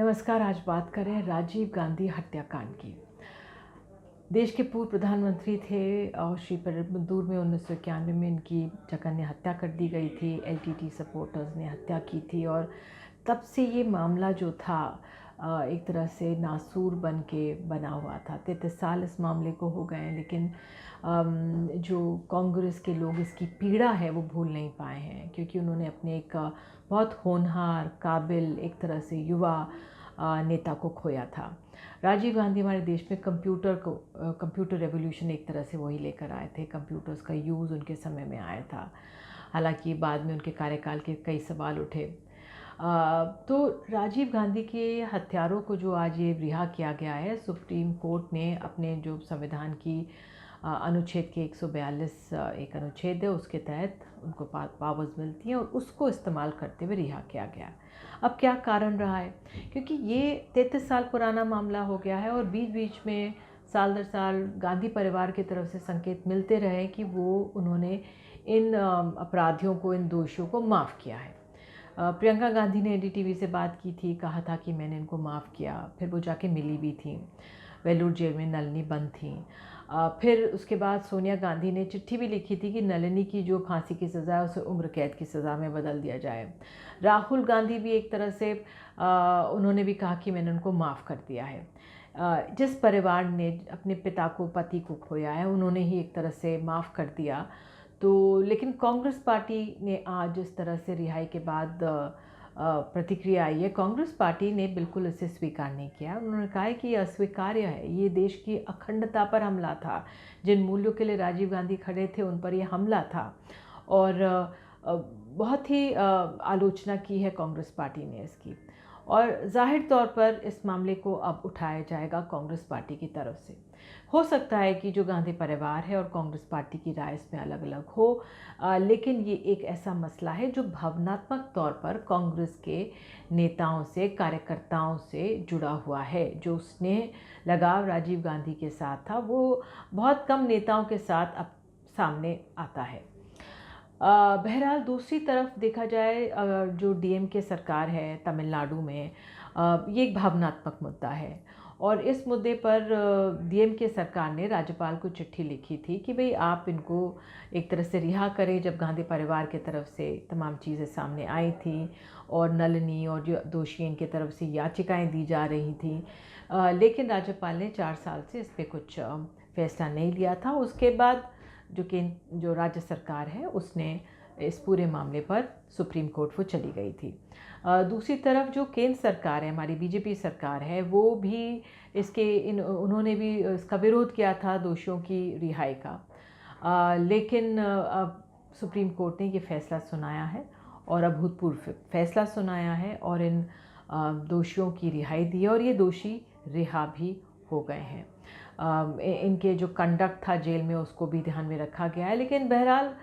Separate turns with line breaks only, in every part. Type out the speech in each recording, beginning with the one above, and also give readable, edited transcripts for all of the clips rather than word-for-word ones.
नमस्कार। आज बात करें राजीव गांधी हत्याकांड की। देश के पूर्व प्रधानमंत्री थे और श्री पेरुम्बदूर में 1991 में इनकी जघन्य हत्या कर दी गई थी। एलटीटी सपोर्टर्स ने हत्या की थी और तब से ये मामला जो था एक तरह से नासूर बन के बना हुआ था। 33 साल इस मामले को हो गए हैं, लेकिन जो कांग्रेस के लोग इसकी पीड़ा है वो भूल नहीं पाए हैं, क्योंकि उन्होंने अपने एक बहुत होनहार, काबिल, एक तरह से युवा नेता को खोया था। राजीव गांधी हमारे देश में कंप्यूटर रेवोल्यूशन एक तरह से वही लेकर आए थे। कंप्यूटर्स का यूज़ उनके समय में आया था। हालांकि बाद में उनके कार्यकाल के कई सवाल उठे। तो राजीव गांधी के हत्यारों को जो आज ये रिहा किया गया है, सुप्रीम कोर्ट ने अपने जो संविधान की अनुच्छेद के 142 एक अनुच्छेद है, उसके तहत उनको पावर्स मिलती हैं और उसको इस्तेमाल करते हुए रिहा किया गया। अब क्या कारण रहा है? क्योंकि ये 33 साल पुराना मामला हो गया है और बीच बीच में साल दर साल गांधी परिवार की तरफ से संकेत मिलते रहे कि उन्होंने इन अपराधियों को, इन दोषियों को माफ़ किया है। प्रियंका गांधी ने एनडीटीवी से बात की थी, कहा था कि मैंने इनको माफ़ किया। फिर वो जाके मिली भी थी। वेलूर जेल में नलिनी बंद थी। फिर उसके बाद सोनिया गांधी ने चिट्ठी भी लिखी थी कि नलिनी की जो फांसी की सज़ा है उसे उम्र कैद की सज़ा में बदल दिया जाए। राहुल गांधी भी एक तरह से उन्होंने भी कहा कि मैंने उनको माफ़ कर दिया है। जिस परिवार ने अपने पति को खोया है, उन्होंने ही एक तरह से माफ़ कर दिया। तो लेकिन कांग्रेस पार्टी ने आज इस तरह से रिहाई के बाद प्रतिक्रिया आई है। कांग्रेस पार्टी ने बिल्कुल इसे स्वीकार नहीं किया। उन्होंने कहा है कि ये अस्वीकार्य है, ये देश की अखंडता पर हमला था। जिन मूल्यों के लिए राजीव गांधी खड़े थे उन पर यह हमला था और बहुत ही आलोचना की है कांग्रेस पार्टी ने इसकी। और जाहिर तौर पर इस मामले को अब उठाया जाएगा कांग्रेस पार्टी की तरफ से। हो सकता है कि जो गांधी परिवार है और कांग्रेस पार्टी की राय इसमें अलग अलग हो, लेकिन ये एक ऐसा मसला है जो भावनात्मक तौर पर कांग्रेस के नेताओं से, कार्यकर्ताओं से जुड़ा हुआ है। जो स्नेह लगाव राजीव गांधी के साथ था वो बहुत कम नेताओं के साथ अब सामने आता है। बहरहाल दूसरी तरफ देखा जाए, जो डीएमके सरकार है तमिलनाडु में, ये एक भावनात्मक मुद्दा है और इस मुद्दे पर डीएमके सरकार ने राज्यपाल को चिट्ठी लिखी थी कि भाई आप इनको एक तरह से रिहा करें। जब गांधी परिवार की तरफ से तमाम चीज़ें सामने आई थी और नलिनी और जो दोषी इनकी तरफ से याचिकाएं दी जा रही थी, लेकिन राज्यपाल ने 4 साल से इस पर कुछ फैसला नहीं लिया था। उसके बाद जो राज्य सरकार है उसने इस पूरे मामले पर सुप्रीम कोर्ट वो चली गई थी। दूसरी तरफ जो केंद्र सरकार है, हमारी बीजेपी सरकार है, वो भी उन्होंने भी इसका विरोध किया था, दोषियों की रिहाई का। लेकिन अब सुप्रीम कोर्ट ने ये फैसला सुनाया है और अभूतपूर्व फैसला सुनाया है और इन दोषियों की रिहाई दी है और ये दोषी रिहा भी हो गए हैं। इनके जो कंडक्ट था जेल में उसको भी ध्यान में रखा गया है। लेकिन बहरहाल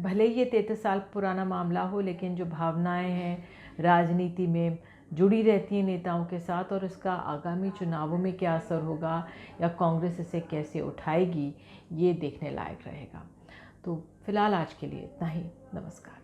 भले ही ये 33 साल पुराना मामला हो, लेकिन जो भावनाएं हैं राजनीति में जुड़ी रहती हैं नेताओं के साथ, और इसका आगामी चुनावों में क्या असर होगा या कांग्रेस इसे कैसे उठाएगी, ये देखने लायक रहेगा। तो फिलहाल आज के लिए इतना ही। नमस्कार।